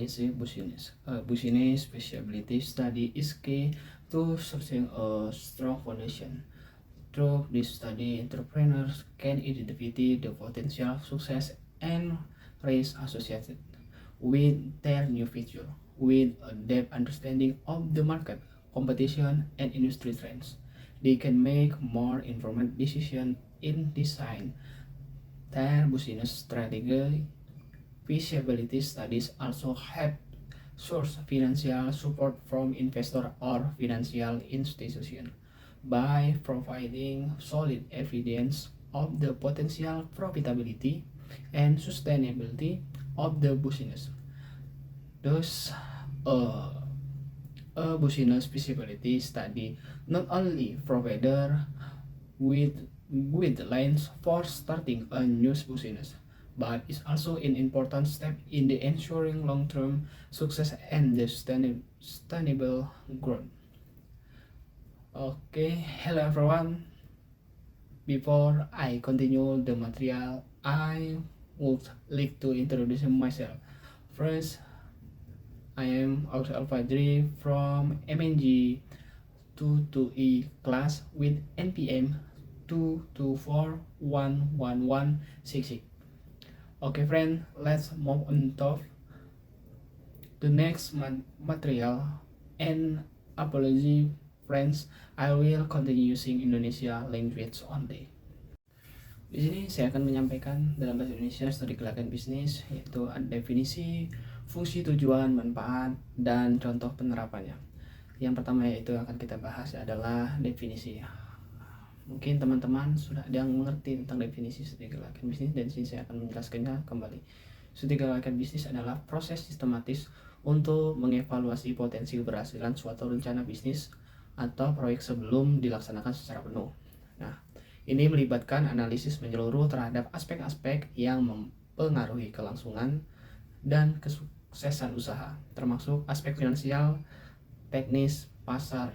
analysis business. Business feasibility study is key to searching a strong foundation. Through this study, entrepreneurs can identify the potential success and risk associated with their new venture, with a depth understanding of the market, competition, and industry trends. They can make more informed decisions in design their business strategy. Feasibility studies also help source financial support from investor or financial institution by providing solid evidence of the potential profitability and sustainability of the business. Thus, a business feasibility study not only provides with guidelines for starting a new business, but is also an important step in the ensuring long-term success and the sustainable growth. Okay, hello everyone. Before I continue the material, I would like to introduce myself. First, I am Auxil Al-Fajri from MNG 22E class with NPM 2241166. Okay friend, let's move on to the next material. And apology friends, I will continue using Indonesia language only. Di sini saya akan menyampaikan dalam bahasa Indonesia studi kelayakan bisnis, yaitu definisi, fungsi, tujuan, manfaat, dan contoh penerapannya. Yang pertama yaitu akan kita bahas adalah definisi. Mungkin teman-teman sudah ada yang mengerti tentang definisi studi kelayakan bisnis, dan sini saya akan menjelaskannya kembali. Studi kelayakan bisnis adalah proses sistematis untuk mengevaluasi potensi keberhasilan suatu rencana bisnis atau proyek sebelum dilaksanakan secara penuh. Nah, ini melibatkan analisis menyeluruh terhadap aspek-aspek yang mempengaruhi kelangsungan dan kesuksesan usaha, termasuk aspek finansial, teknis, pasar,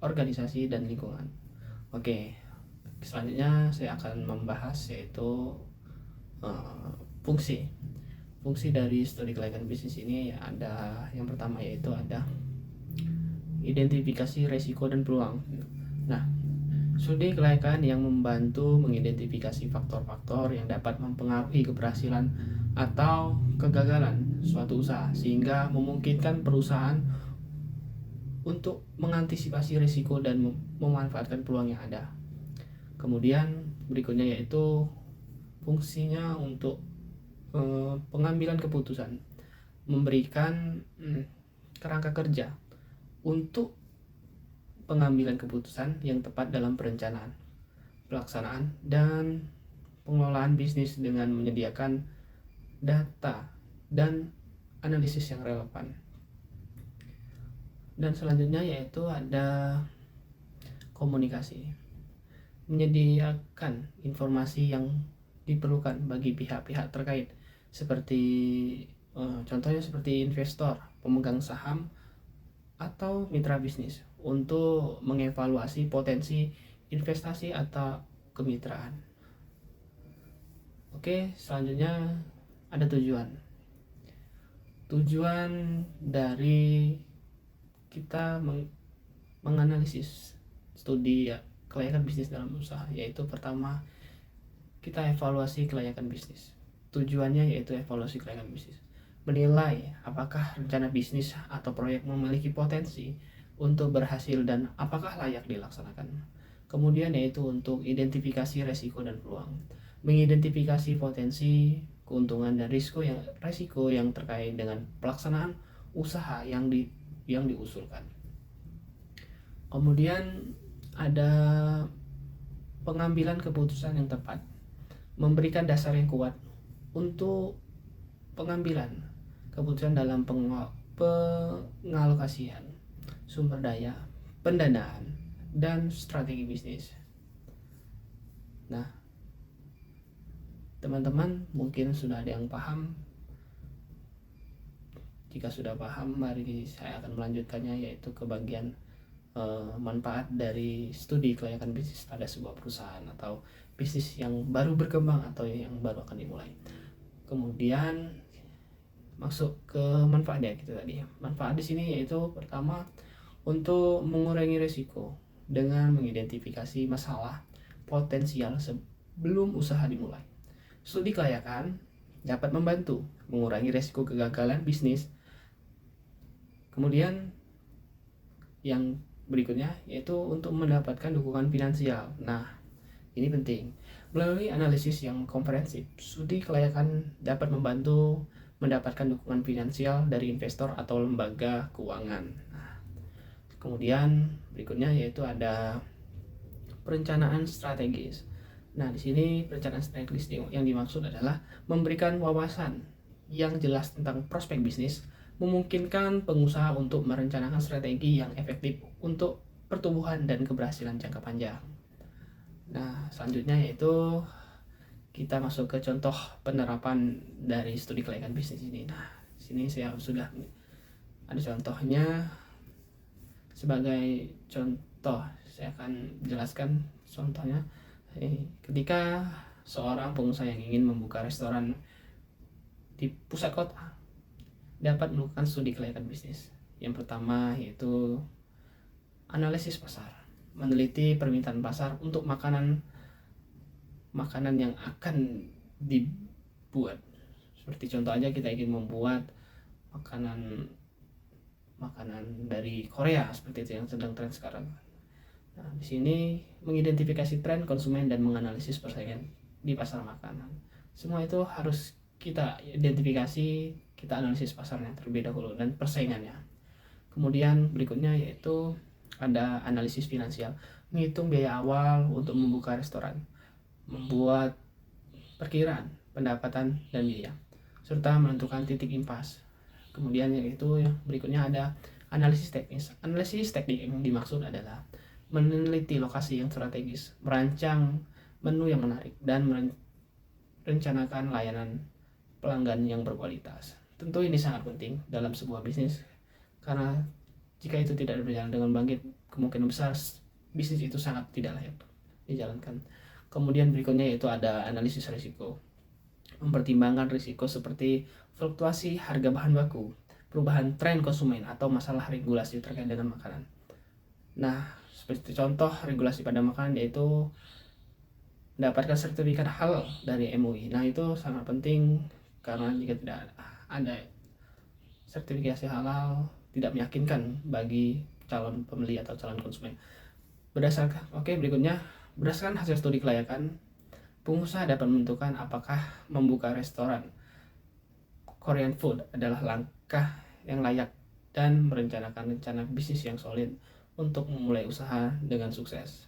organisasi, dan lingkungan. Oke, selanjutnya saya akan membahas yaitu fungsi. Fungsi dari studi kelayakan bisnis ini ada yang pertama yaitu ada identifikasi resiko dan peluang. Nah, studi kelayakan yang membantu mengidentifikasi faktor-faktor yang dapat mempengaruhi keberhasilan atau kegagalan suatu usaha, sehingga memungkinkan perusahaan untuk mengantisipasi risiko dan memanfaatkan peluang yang ada. Kemudian berikutnya yaitu fungsinya untuk pengambilan keputusan, memberikan kerangka kerja untuk pengambilan keputusan yang tepat dalam perencanaan, pelaksanaan, dan pengelolaan bisnis dengan menyediakan data dan analisis yang relevan. Dan selanjutnya yaitu ada komunikasi, menyediakan informasi yang diperlukan bagi pihak-pihak terkait seperti contohnya seperti investor, pemegang saham, atau mitra bisnis untuk mengevaluasi potensi investasi atau kemitraan. Oke, selanjutnya ada tujuan. Tujuan dari kita menganalisis studi kelayakan bisnis dalam usaha yaitu pertama, kita evaluasi kelayakan bisnis. Tujuannya yaitu evaluasi kelayakan bisnis, menilai apakah rencana bisnis atau proyek memiliki potensi untuk berhasil dan apakah layak dilaksanakan. Kemudian yaitu untuk identifikasi resiko dan peluang, mengidentifikasi potensi, keuntungan, dan risiko yang terkait dengan pelaksanaan usaha yang diusulkan. Kemudian ada pengambilan keputusan yang tepat, memberikan dasar yang kuat untuk pengambilan keputusan dalam pengalokasian sumber daya, pendanaan, dan strategi bisnis. Nah, teman-teman mungkin sudah ada yang paham. Jika sudah paham, mari saya akan melanjutkannya yaitu ke bagian manfaat dari studi kelayakan bisnis pada sebuah perusahaan atau bisnis yang baru berkembang atau yang baru akan dimulai. Kemudian masuk ke manfaatnya gitu tadi. Manfaat di sini yaitu pertama untuk mengurangi risiko dengan mengidentifikasi masalah potensial sebelum usaha dimulai. Studi kelayakan dapat membantu mengurangi risiko kegagalan bisnis. Kemudian yang berikutnya yaitu untuk mendapatkan dukungan finansial. Nah, ini penting. Melalui analisis yang komprehensif, studi kelayakan dapat membantu mendapatkan dukungan finansial dari investor atau lembaga keuangan. Nah, kemudian berikutnya yaitu ada perencanaan strategis. Nah, di sini perencanaan strategis yang dimaksud adalah memberikan wawasan yang jelas tentang prospek bisnis, memungkinkan pengusaha untuk merencanakan strategi yang efektif untuk pertumbuhan dan keberhasilan jangka panjang. Nah, selanjutnya yaitu kita masuk ke contoh penerapan dari studi kelayakan bisnis ini. Nah, sini saya sudah ada contohnya. Sebagai contoh, saya akan jelaskan contohnya. Ketika seorang pengusaha yang ingin membuka restoran di pusat kota dapat melakukan studi kelayakan bisnis. Yang pertama yaitu analisis pasar, meneliti permintaan pasar untuk makanan yang akan dibuat. Seperti contoh aja, kita ingin membuat makanan dari Korea seperti itu yang sedang tren sekarang. Nah, di sini mengidentifikasi tren konsumen dan menganalisis persaingan di pasar makanan. Semua itu harus kita identifikasi, kita analisis pasarnya terlebih dahulu dan persaingannya. Kemudian berikutnya yaitu ada analisis finansial, menghitung biaya awal untuk membuka restoran, membuat perkiraan pendapatan dan biaya, serta menentukan titik impas. Kemudian yaitu yang berikutnya ada analisis teknis. Analisis teknik yang dimaksud adalah meneliti lokasi yang strategis, merancang menu yang menarik, dan merencanakan layanan pelanggan yang berkualitas. Tentu ini sangat penting dalam sebuah bisnis, karena jika itu tidak berjalan dengan baik, kemungkinan besar bisnis itu sangat tidak layak dijalankan. Kemudian berikutnya yaitu ada analisis risiko, mempertimbangkan risiko seperti fluktuasi harga bahan baku, perubahan tren konsumen, atau masalah regulasi terkait dengan makanan. Nah, seperti contoh regulasi pada makanan yaitu mendapatkan sertifikat halal dari MUI. Nah, itu sangat penting karena jika tidak ada sertifikasi halal, tidak meyakinkan bagi calon pembeli atau calon konsumen. Berikutnya, berdasarkan hasil studi kelayakan, pengusaha dapat menentukan apakah membuka restoran Korean food adalah langkah yang layak dan merencanakan rencana bisnis yang solid untuk memulai usaha dengan sukses.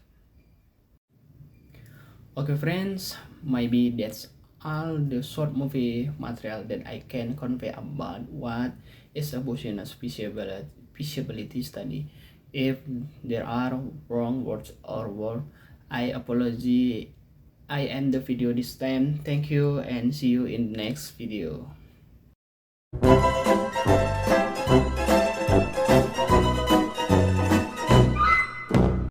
Okay friends, maybe that's all the short movie material that I can convey about what is a Business feasibility study. If there are wrong words or word, I apologize. I end the video this time. Thank you and see you in the next video.